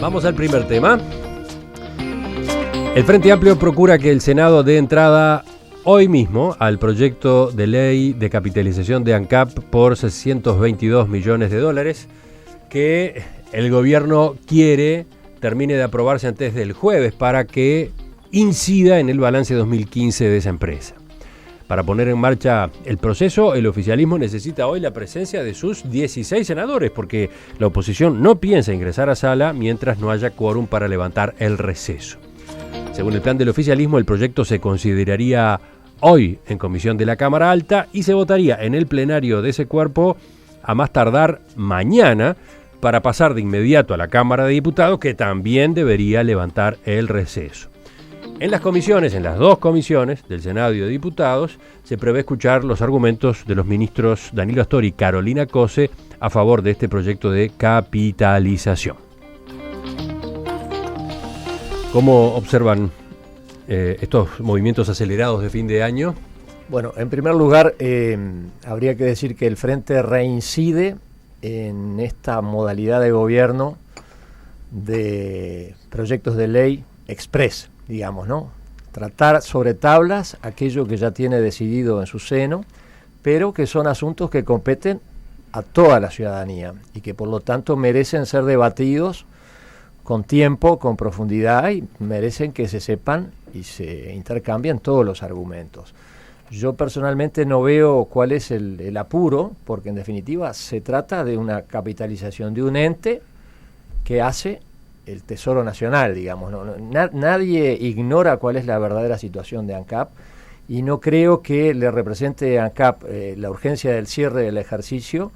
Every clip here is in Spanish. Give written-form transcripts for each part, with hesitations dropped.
Vamos al primer tema. El Frente Amplio procura que el Senado dé entrada hoy mismo al proyecto de ley de capitalización de ANCAP por $622 millones que el gobierno quiere termine de aprobarse antes del jueves para que incida en el balance 2015 de esa empresa. Para poner en marcha el proceso, el oficialismo necesita hoy la presencia de sus 16 senadores, porque la oposición no piensa ingresar a sala mientras no haya quórum para levantar el receso. Según el plan del oficialismo, el proyecto se consideraría hoy en comisión de la Cámara Alta y se votaría en el plenario de ese cuerpo a más tardar mañana para pasar de inmediato a la Cámara de Diputados, que también debería levantar el receso. En las comisiones, en las dos comisiones del Senado y de Diputados, se prevé escuchar los argumentos de los ministros Danilo Astori y Carolina Cose a favor de este proyecto de capitalización. ¿Cómo observan estos movimientos acelerados de fin de año? Bueno, en primer lugar, habría que decir que el Frente reincide en esta modalidad de gobierno de proyectos de ley express, digamos, ¿no? Tratar sobre tablas aquello que ya tiene decidido en su seno, pero que son asuntos que competen a toda la ciudadanía y que por lo tanto merecen ser debatidos con tiempo, con profundidad, y merecen que se sepan y se intercambien todos los argumentos. Yo personalmente no veo cuál es el apuro, porque en definitiva se trata de una capitalización de un ente que hace el Tesoro Nacional, digamos. Nadie ignora cuál es la verdadera situación de ANCAP, y no creo que le represente a ANCAP la urgencia del cierre del ejercicio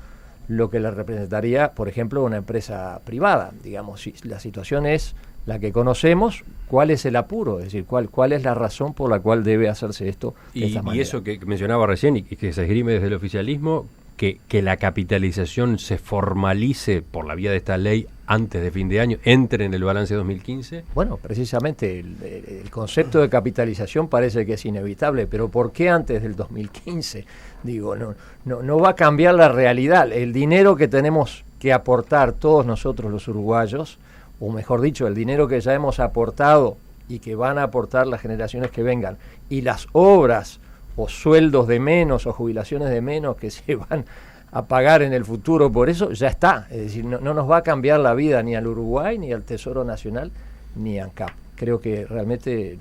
lo que le representaría, por ejemplo, una empresa privada. Digamos, si la situación es la que conocemos, ¿cuál es el apuro? Es decir, ¿cuál es la razón por la cual debe hacerse esto de esta manera? Y eso que mencionaba recién y que se esgrime desde el oficialismo, que la capitalización se formalice por la vía de esta ley antes de fin de año, entre en el balance 2015. Bueno, precisamente el concepto de capitalización parece que es inevitable, pero ¿por qué antes del 2015? Digo, no va a cambiar la realidad. El dinero que tenemos que aportar todos nosotros los uruguayos, o mejor dicho, el dinero que ya hemos aportado y que van a aportar las generaciones que vengan, y las obras o sueldos de menos o jubilaciones de menos que se van a pagar en el futuro, por eso ya está. Es decir, no nos va a cambiar la vida ni al Uruguay, ni al Tesoro Nacional, ni a ANCAP. Creo que realmente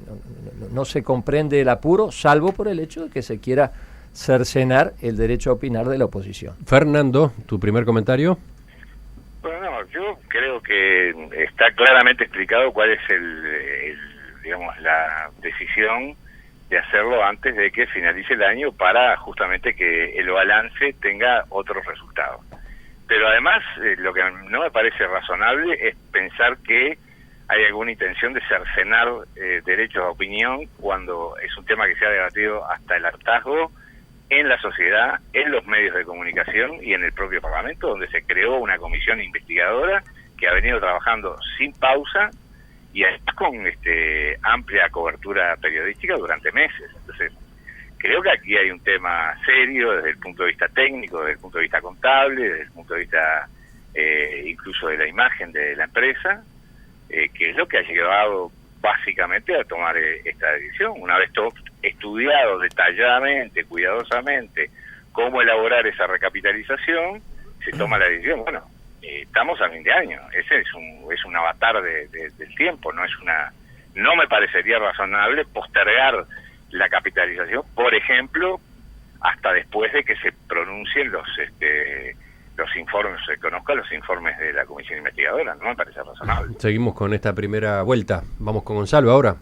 no se comprende el apuro, salvo por el hecho de que se quiera cercenar el derecho a opinar de la oposición. Fernando, tu primer comentario. Bueno, yo creo que está claramente explicado cuál es digamos, la decisión de hacerlo antes de que finalice el año para justamente que el balance tenga otros resultados. Pero además, lo que no me parece razonable es pensar que hay alguna intención de cercenar derechos de opinión cuando es un tema que se ha debatido hasta el hartazgo en la sociedad, en los medios de comunicación y en el propio Parlamento, donde se creó una comisión investigadora que ha venido trabajando sin pausa y además con amplia cobertura periodística durante meses. Entonces, creo que aquí hay un tema serio desde el punto de vista técnico, desde el punto de vista contable, desde el punto de vista incluso de la imagen de la empresa, que es lo que ha llevado básicamente a tomar esta decisión. Una vez todo estudiado detalladamente, cuidadosamente, cómo elaborar esa recapitalización, se toma la decisión. Bueno, estamos a fin de año. Ese es un avatar del tiempo. No me parecería razonable postergar la capitalización, por ejemplo, hasta después de que se pronuncien los informes, se conozcan los informes de la comisión investigadora. No me parece razonable. Seguimos con esta primera vuelta. Vamos con Gonzalo ahora.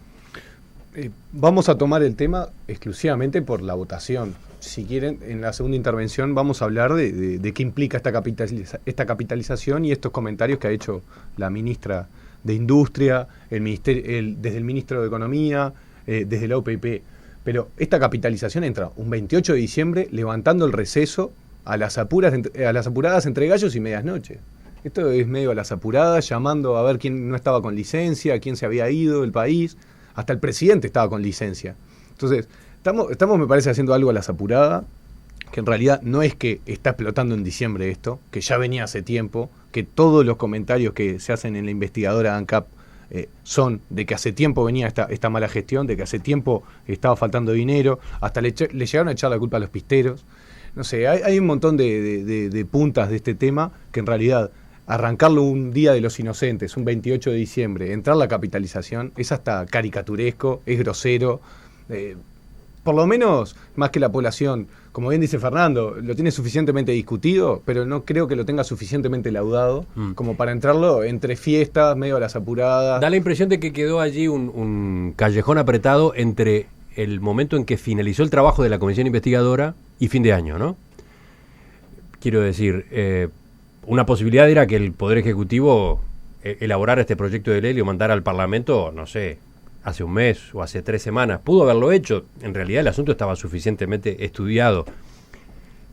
Vamos a tomar el tema exclusivamente por la votación. Si quieren, en la segunda intervención vamos a hablar de qué implica esta capitalización y estos comentarios que ha hecho la ministra de Industria, desde el ministro de Economía, desde la OPP. Pero esta capitalización entra un 28 de diciembre levantando el receso a las apuradas entre gallos y medias noches. Esto es medio a las apuradas, llamando a ver quién no estaba con licencia, quién se había ido del país. Hasta el presidente estaba con licencia. Entonces, estamos me parece, haciendo algo a las apuradas. que en realidad no es que está explotando en diciembre esto, que ya venía hace tiempo, que todos los comentarios que se hacen en la investigadora ANCAP son de que hace tiempo venía esta mala gestión, de que hace tiempo estaba faltando dinero, hasta le llegaron a echar la culpa a los pisteros. No sé, hay un montón de puntas de este tema que en realidad arrancarlo un día de los inocentes, un 28 de diciembre, entrar la capitalización, es hasta caricaturesco, es grosero. Por lo menos, más que la población, como bien dice Fernando, lo tiene suficientemente discutido, pero no creo que lo tenga suficientemente laudado como para entrarlo entre fiestas, medio a las apuradas. Da la impresión de que quedó allí un callejón apretado entre el momento en que finalizó el trabajo de la comisión investigadora y fin de año, ¿no? Quiero decir, una posibilidad era que el Poder Ejecutivo elaborara este proyecto de ley y lo mandara al Parlamento, no sé, hace un mes o hace 3 semanas. Pudo haberlo hecho. En realidad el asunto estaba suficientemente estudiado.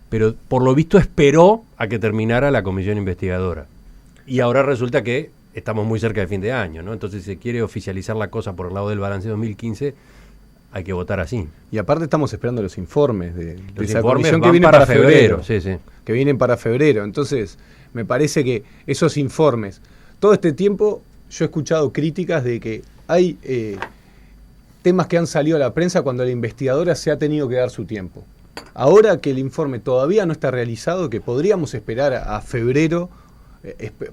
Pero por lo visto esperó a que terminara la comisión investigadora. Y ahora resulta que estamos muy cerca de fin de año, ¿no? Entonces, si se quiere oficializar la cosa por el lado del balance 2015, hay que votar así. Y aparte estamos esperando los informes de esa comisión que vienen para febrero. Sí. Que vienen para febrero. Entonces, me parece que esos informes, todo este tiempo yo he escuchado críticas de que hay temas que han salido a la prensa cuando la investigadora se ha tenido que dar su tiempo. Ahora que el informe todavía no está realizado, que podríamos esperar a febrero,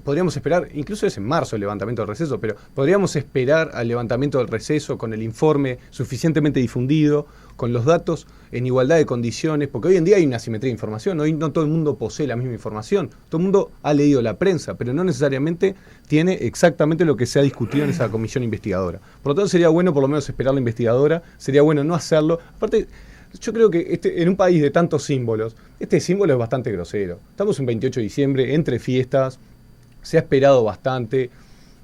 podríamos esperar, incluso es en marzo el levantamiento del receso, pero podríamos esperar al levantamiento del receso con el informe suficientemente difundido, con los datos en igualdad de condiciones, porque hoy en día hay una asimetría de información, hoy no todo el mundo posee la misma información, todo el mundo ha leído la prensa, pero no necesariamente tiene exactamente lo que se ha discutido en esa comisión investigadora. Por lo tanto, sería bueno por lo menos esperar la investigadora, sería bueno no hacerlo. Aparte, yo creo que en un país de tantos símbolos, este símbolo es bastante grosero. Estamos en 28 de diciembre, entre fiestas, se ha esperado bastante.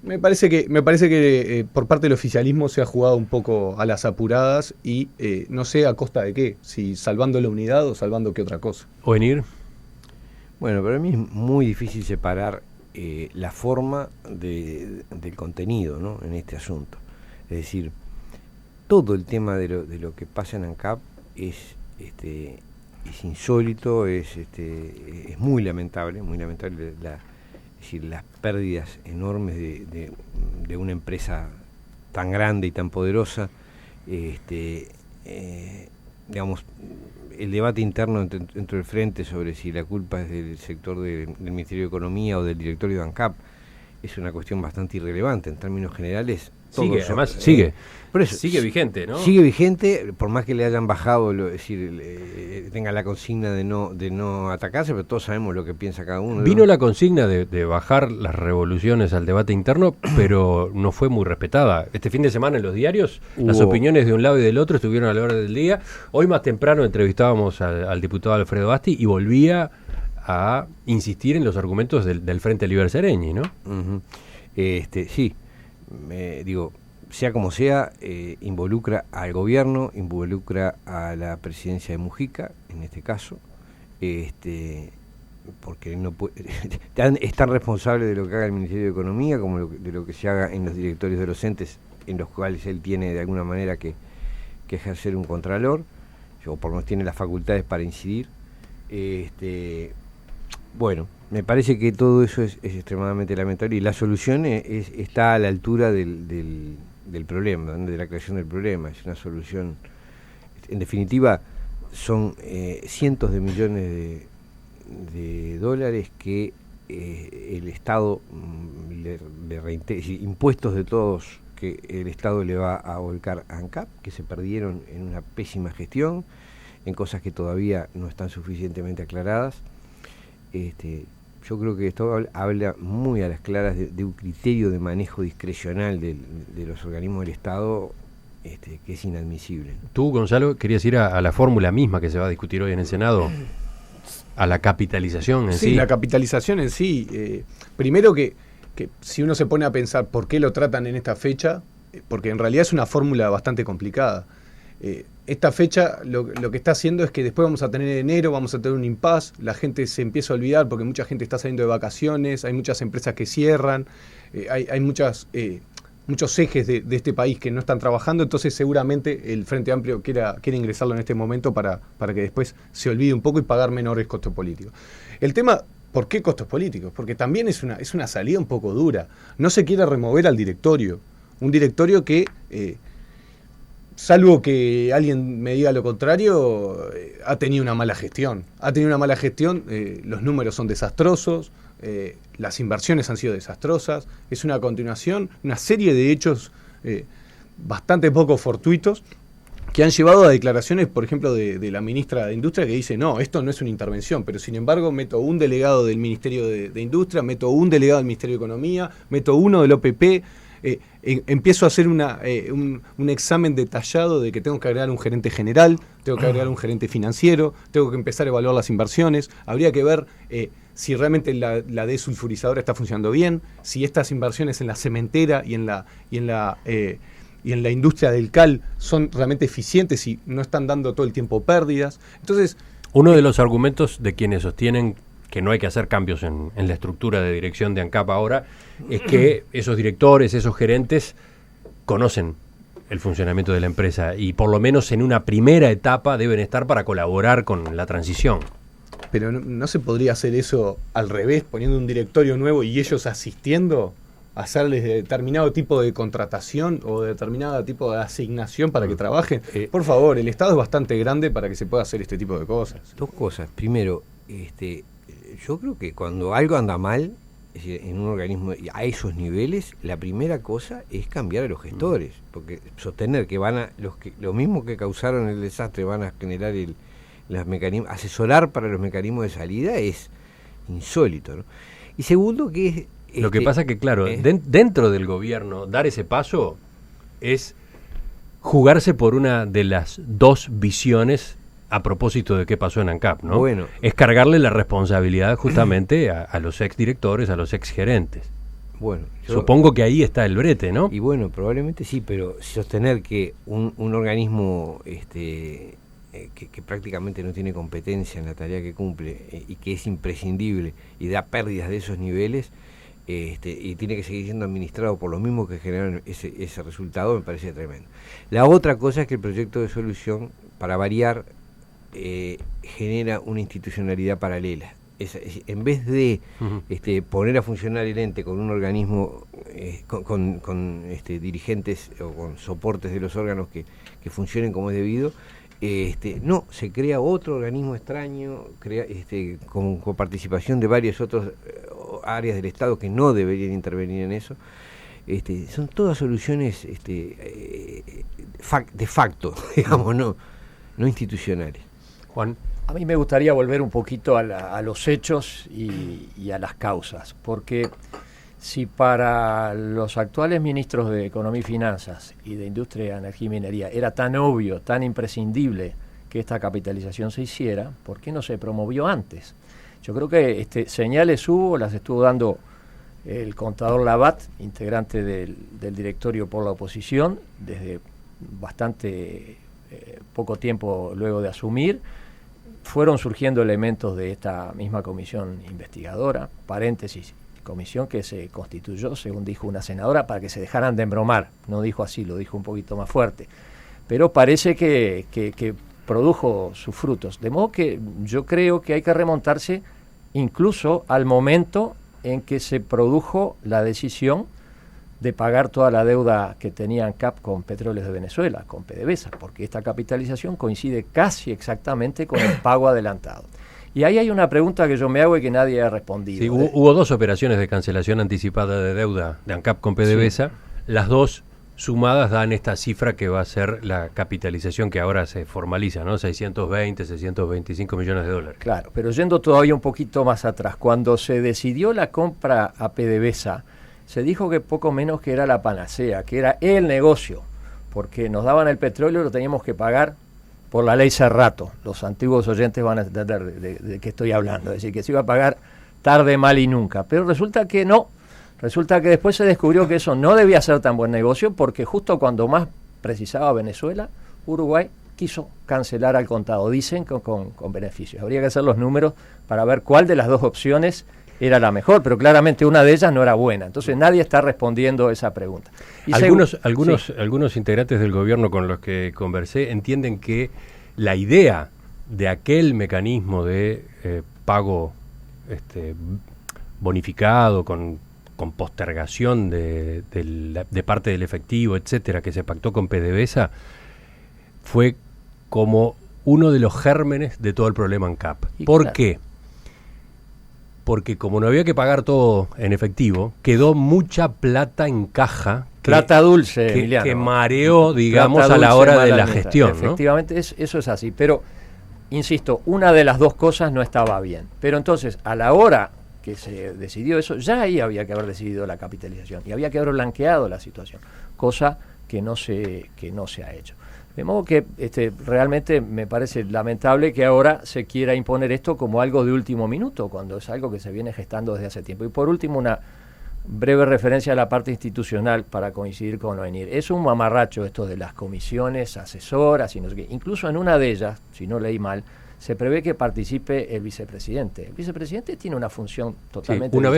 Me parece que por parte del oficialismo se ha jugado un poco a las apuradas y no sé a costa de qué, si salvando la unidad o salvando qué otra cosa. ¿Ovenir? Bueno, para mí es muy difícil separar la forma del contenido, ¿no?, en este asunto. Es decir, todo el tema de lo que pasa en ANCAP es insólito, es muy lamentable es decir, las pérdidas enormes de una empresa tan grande y tan poderosa. Digamos, el debate interno dentro del frente sobre si la culpa es del sector del Ministerio de Economía o del directorio de ANCAP es una cuestión bastante irrelevante en términos generales. Sigue vigente, ¿no? Sigue vigente, por más que le hayan bajado, es decir, tenga la consigna de no atacarse, pero todos sabemos lo que piensa cada uno. Vino la consigna de bajar las revoluciones al debate interno, pero no fue muy respetada. Este fin de semana en los diarios, las opiniones de un lado y del otro estuvieron a la hora del día. Hoy más temprano entrevistábamos al diputado Alfredo Basti y volvía a insistir en los argumentos del Frente Liber Seregni, ¿no? Uh-huh. Sí. Digo, sea como sea, involucra al gobierno, involucra a la presidencia de Mujica, en este caso, porque no puede, es tan responsable de lo que haga el Ministerio de Economía como de lo que se haga en los directorios de los entes, en los cuales él tiene de alguna manera que ejercer un contralor, o por lo menos tiene las facultades para incidir. Bueno, me parece que todo eso es extremadamente lamentable y la solución está a la altura del problema, de la creación del problema. Es una solución, en definitiva, son cientos de millones de dólares que el Estado impuestos de todos que el Estado le va a volcar a ANCAP, que se perdieron en una pésima gestión, en cosas que todavía no están suficientemente aclaradas. Yo creo que esto habla muy a las claras de un criterio de manejo discrecional de los organismos del Estado que es inadmisible. Tú, Gonzalo, querías ir a la fórmula misma que se va a discutir hoy en el Senado, a la capitalización en sí. Sí, la capitalización en sí. Primero que si uno se pone a pensar por qué lo tratan en esta fecha, porque en realidad es una fórmula bastante complicada. Esta fecha lo que está haciendo es que después vamos a tener enero, vamos a tener un impasse, la gente se empieza a olvidar porque mucha gente está saliendo de vacaciones, hay muchas empresas que cierran, hay muchas muchos ejes de este país que no están trabajando, entonces seguramente el Frente Amplio quiere ingresarlo en este momento para que después se olvide un poco y pagar menores costos políticos. El tema, ¿por qué costos políticos? Porque también es una salida un poco dura. No se quiere remover al directorio, un directorio que, salvo que alguien me diga lo contrario, ha tenido una mala gestión. Los números son desastrosos, las inversiones han sido desastrosas, es una continuación, una serie de hechos bastante poco fortuitos que han llevado a declaraciones, por ejemplo, de la ministra de Industria, que dice, no, esto no es una intervención, pero sin embargo meto un delegado del Ministerio de Industria, meto un delegado del Ministerio de Economía, meto uno del OPP, empiezo a hacer un examen detallado de que tengo que agregar un gerente general, tengo que agregar un gerente financiero, tengo que empezar a evaluar las inversiones, habría que ver si realmente la desulfurizadora está funcionando bien, si estas inversiones en la cementera y en la industria del cal son realmente eficientes y no están dando todo el tiempo pérdidas. Entonces, uno de los argumentos de quienes sostienen que no hay que hacer cambios en la estructura de dirección de ANCAP ahora es que esos directores, esos gerentes conocen el funcionamiento de la empresa y por lo menos en una primera etapa deben estar para colaborar con la transición. Pero no se podría hacer eso al revés, poniendo un directorio nuevo y ellos asistiendo a hacerles determinado tipo de contratación o determinado tipo de asignación para que trabajen. Por favor, el Estado es bastante grande para que se pueda hacer este tipo de cosas. Dos cosas. Primero, yo creo que cuando algo anda mal, es decir, en un organismo a esos niveles, la primera cosa es cambiar a los gestores, porque sostener que lo mismo que causaron el desastre van a generar los mecanismos, asesorar para los mecanismos de salida es insólito, ¿no? Y segundo, que es lo que pasa que, claro, dentro del gobierno, dar ese paso es jugarse por una de las dos visiones a propósito de qué pasó en ANCAP, ¿no? Bueno, es cargarle la responsabilidad justamente a los exdirectores, a los exgerentes. Bueno, supongo que ahí está el brete, ¿no? Y bueno, probablemente sí, pero sostener que un organismo que prácticamente no tiene competencia en la tarea que cumple y que es imprescindible y da pérdidas de esos niveles y tiene que seguir siendo administrado por los mismos que generan ese resultado, me parece tremendo. La otra cosa es que el proyecto de solución, para variar, genera una institucionalidad paralela. En vez de poner a funcionar el ente con un organismo con dirigentes o con soportes de los órganos que funcionen como es debido, no, se crea otro organismo extraño, con participación de varias otras áreas del Estado que no deberían intervenir en eso. Son todas soluciones de facto, digamos, no institucionales. Juan. A mí me gustaría volver un poquito a los hechos y a las causas, porque si para los actuales ministros de Economía y Finanzas y de Industria, Energía y Minería era tan obvio, tan imprescindible que esta capitalización se hiciera, ¿por qué no se promovió antes? Yo creo que señales hubo, las estuvo dando el contador Labat, integrante del directorio por la oposición, desde bastante poco tiempo luego de asumir. Fueron surgiendo elementos de esta misma comisión investigadora, paréntesis, comisión que se constituyó, según dijo una senadora, para que se dejaran de embromar. No dijo así, lo dijo un poquito más fuerte. Pero parece que produjo sus frutos. De modo que yo creo que hay que remontarse incluso al momento en que se produjo la decisión de pagar toda la deuda que tenía ANCAP con Petróleos de Venezuela, con PDVSA, porque esta capitalización coincide casi exactamente con el pago adelantado. Y ahí hay una pregunta que yo me hago y que nadie ha respondido. Sí, hubo dos operaciones de cancelación anticipada de deuda de ANCAP con PDVSA. Sí. Las dos sumadas dan esta cifra que va a ser la capitalización que ahora se formaliza, ¿no? 625 millones de dólares. Claro, pero yendo todavía un poquito más atrás, cuando se decidió la compra a PDVSA, se dijo que poco menos que era la panacea, que era el negocio, porque nos daban el petróleo y lo teníamos que pagar por la ley Cerrato. Los antiguos oyentes van a entender de qué estoy hablando, es decir, que se iba a pagar tarde, mal y nunca. Pero resulta que no, resulta que después se descubrió que eso no debía ser tan buen negocio, porque justo cuando más precisaba Venezuela, Uruguay quiso cancelar al contado, dicen con beneficios. Habría que hacer los números para ver cuál de las dos opciones era la mejor, pero claramente una de ellas no era buena. Entonces nadie está respondiendo esa pregunta. Y algunos integrantes del gobierno con los que conversé entienden que la idea de aquel mecanismo de pago bonificado con postergación de parte del efectivo, etcétera, que se pactó con PDVSA, fue como uno de los gérmenes de todo el problema ANCAP. ¿Por qué? Porque como no había que pagar todo en efectivo, quedó mucha plata en caja. Plata dulce, Emiliano. Que mareó, digamos, a la hora de la gestión, ¿no? Efectivamente, eso es así. Pero, insisto, una de las dos cosas no estaba bien. Pero entonces, a la hora que se decidió eso, ya ahí había que haber decidido la capitalización y había que haber blanqueado la situación, cosa que no se ha hecho. De modo que realmente me parece lamentable que ahora se quiera imponer esto como algo de último minuto, cuando es algo que se viene gestando desde hace tiempo. Y por último, una breve referencia a la parte institucional para coincidir con Oenir. Es un mamarracho esto de las comisiones asesoras y no sé qué. Incluso en una de ellas, si no leí mal, se prevé que participe el vicepresidente. El vicepresidente tiene una función totalmente distinta. Una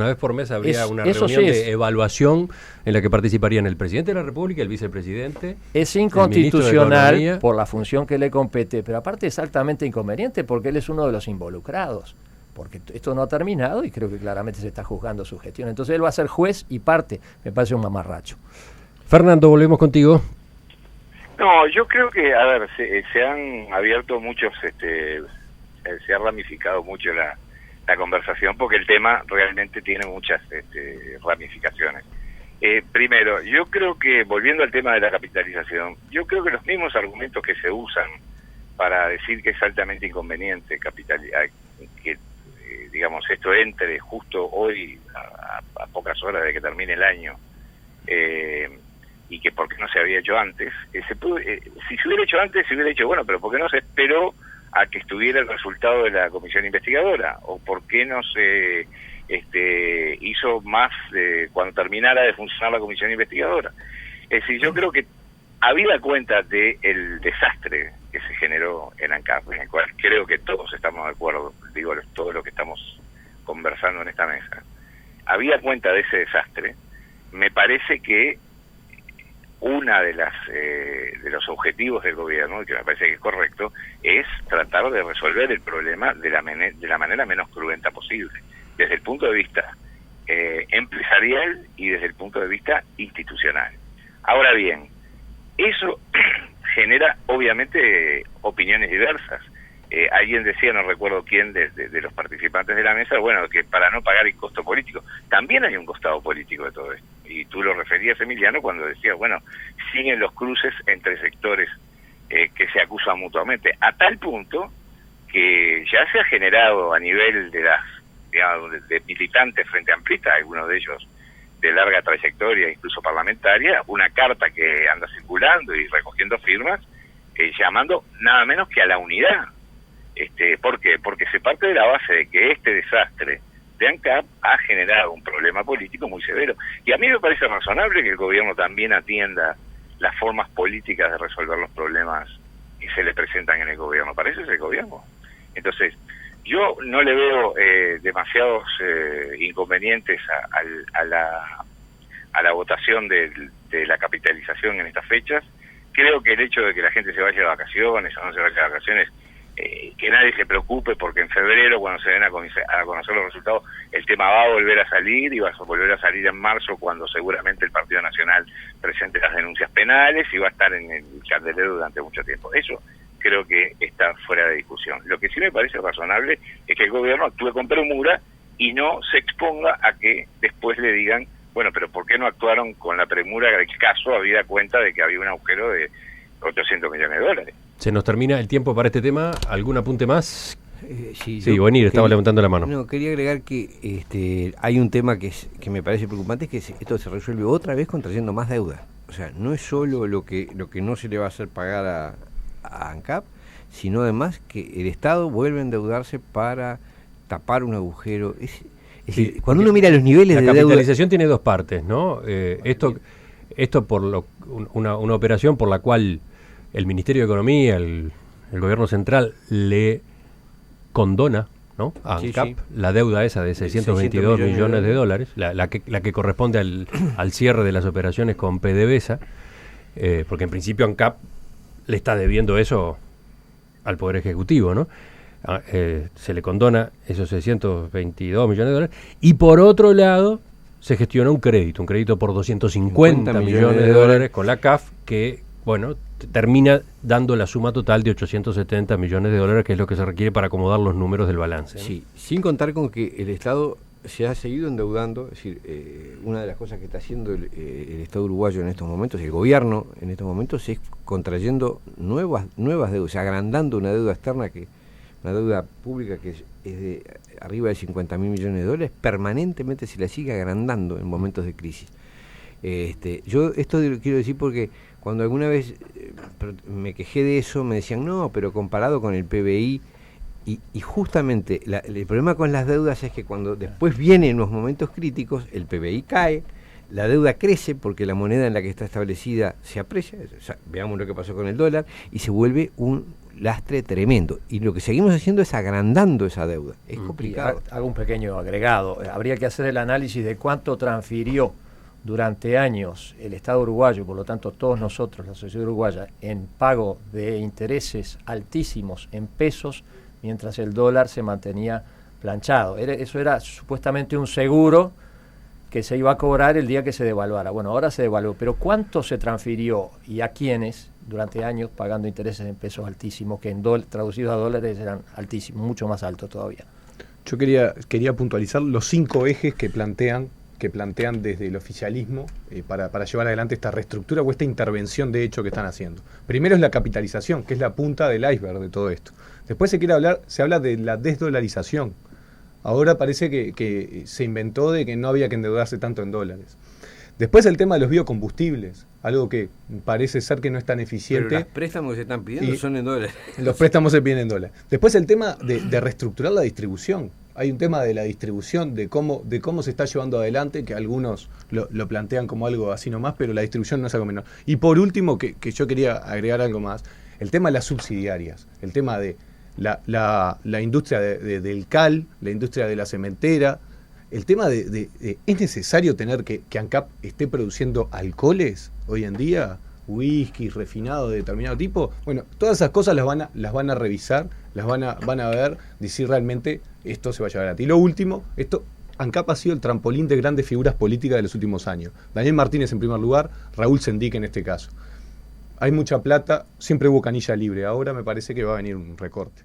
vez por mes habría una reunión de evaluación en la que participarían el presidente de la República, el vicepresidente. Es inconstitucional por la función que le compete, pero aparte es altamente inconveniente porque él es uno de los involucrados. Porque esto no ha terminado y creo que claramente se está juzgando su gestión. Entonces él va a ser juez y parte. Me parece un mamarracho. Fernando, volvemos contigo. No, yo creo que, a ver, se han abierto muchos, se ha ramificado mucho la conversación porque el tema realmente tiene muchas ramificaciones. Primero, yo creo que, volviendo al tema de la capitalización, yo creo que los mismos argumentos que se usan para decir que es altamente inconveniente que digamos, esto entre justo hoy, a pocas horas de que termine el año, y que por qué no se había hecho antes, si se hubiera hecho antes, se hubiera dicho, bueno, pero ¿por qué no se esperó a que estuviera el resultado de la comisión investigadora? ¿O por qué no se hizo más cuando terminara de funcionar la comisión investigadora? Es decir, yo creo que, habida cuenta del desastre que se generó en ANCAP, en el cual creo que todos estamos de acuerdo, digo, todo lo que estamos conversando en esta mesa, habida cuenta de ese desastre, me parece que una de los objetivos del gobierno, que me parece que es correcto, es tratar de resolver el problema de la manera menos cruenta posible, desde el punto de vista empresarial y desde el punto de vista institucional. Ahora bien, eso genera obviamente opiniones diversas. Alguien decía, no recuerdo quién de los participantes de la mesa, bueno, que para no pagar el costo político, también hay un costado político de todo esto. Y tú lo referías, Emiliano, cuando decías, bueno, siguen los cruces entre sectores que se acusan mutuamente, a tal punto que ya se ha generado a nivel de las, digamos, de militantes frente amplistas, algunos de ellos de larga trayectoria, incluso parlamentaria, una carta que anda circulando y recogiendo firmas, llamando nada menos que a la unidad. ¿Por qué? Porque se parte de la base de que este desastre de ANCAP ha generado un problema político muy severo. Y a mí me parece razonable que el gobierno también atienda las formas políticas de resolver los problemas que se le presentan en el gobierno. Para eso es el gobierno. Entonces, yo no le veo demasiados inconvenientes a la votación de la capitalización en estas fechas. Creo que el hecho de que la gente se vaya de vacaciones o no se vaya de vacaciones, que nadie se preocupe, porque en febrero, cuando se den a conocer los resultados, el tema va a volver a salir y va a volver a salir en marzo, cuando seguramente el Partido Nacional presente las denuncias penales y va a estar en el candelero durante mucho tiempo. Eso creo que está fuera de discusión. Lo que sí me parece razonable es que el gobierno actúe con premura y no se exponga a que después le digan, bueno, pero ¿por qué no actuaron con la premura del caso, habida cuenta de que había un agujero de 800 millones de dólares? Se nos termina el tiempo para este tema. ¿Algún apunte más? Sí, Oenir, estaba levantando la mano. No, quería agregar que hay un tema que me parece preocupante, es que esto se resuelve otra vez contrayendo más deuda. O sea, no es solo lo que no se le va a hacer pagar a ANCAP, sino además que el Estado vuelve a endeudarse para tapar un agujero. Sí, cuando uno mira los niveles de deuda... La capitalización tiene dos partes, ¿no? Esto por una operación por la cual el Ministerio de Economía, el Gobierno Central, le condona, ¿no? A Sí, ANCAP, sí. la deuda esa de 622 millones de dólares, la que corresponde al cierre de las operaciones con PDVSA, porque en principio ANCAP le está debiendo eso al Poder Ejecutivo, ¿no? Se le condona esos 622 millones de dólares, y por otro lado se gestiona un crédito por 250 millones de dólares con la CAF, que, bueno, termina dando la suma total de 870 millones de dólares, que es lo que se requiere para acomodar los números del balance, ¿no? Sí, sin contar con que el Estado se ha seguido endeudando. Es decir, una de las cosas que está haciendo el Estado uruguayo en estos momentos, el gobierno en estos momentos, es contrayendo nuevas deudas, o sea, agrandando una deuda externa, una deuda pública que es de arriba de 50.000 millones de dólares, permanentemente se la sigue agrandando en momentos de crisis. Yo esto quiero decir porque cuando alguna vez me quejé de eso, me decían, no, pero comparado con el PBI, y justamente el problema con las deudas es que cuando después vienen los momentos críticos, el PBI cae, la deuda crece porque la moneda en la que está establecida se aprecia, o sea, veamos lo que pasó con el dólar, y se vuelve un lastre tremendo. Y lo que seguimos haciendo es agrandando esa deuda. Es complicado. Hago un pequeño agregado. Habría que hacer el análisis de cuánto transfirió durante años el Estado uruguayo, por lo tanto todos nosotros, la sociedad uruguaya, en pago de intereses altísimos en pesos, mientras el dólar se mantenía planchado. Eso era supuestamente un seguro que se iba a cobrar el día que se devaluara. Bueno, ahora se devaluó, pero ¿cuánto se transfirió y a quiénes durante años pagando intereses en pesos altísimos, que traducidos a dólares eran altísimos, mucho más altos todavía? Yo quería puntualizar los 5 ejes que plantean desde el oficialismo para llevar adelante esta reestructura o esta intervención de hecho que están haciendo. Primero es la capitalización, que es la punta del iceberg de todo esto. Después se habla de la desdolarización. Ahora parece que se inventó de que no había que endeudarse tanto en dólares. Después el tema de los biocombustibles, algo que parece ser que no es tan eficiente. Pero los préstamos que se están pidiendo son en dólares. Los préstamos se piden en dólares. Después el tema de reestructurar la distribución. Hay un tema de la distribución, de cómo se está llevando adelante, que algunos lo plantean como algo así nomás, pero la distribución no es algo menor. Y por último, que yo quería agregar algo más, el tema de las subsidiarias, el tema de la industria del cal, la industria de la cementera, el tema ¿es necesario tener que ANCAP esté produciendo alcoholes hoy en día? Whisky refinado de determinado tipo. Bueno, todas esas cosas las van a revisar, las van a ver, decir realmente esto se va a llevar adelante. Y lo último, ANCAP ha sido el trampolín de grandes figuras políticas de los últimos años. Daniel Martínez en primer lugar, Raúl Sendic en este caso. Hay mucha plata, siempre hubo canilla libre, ahora me parece que va a venir un recorte.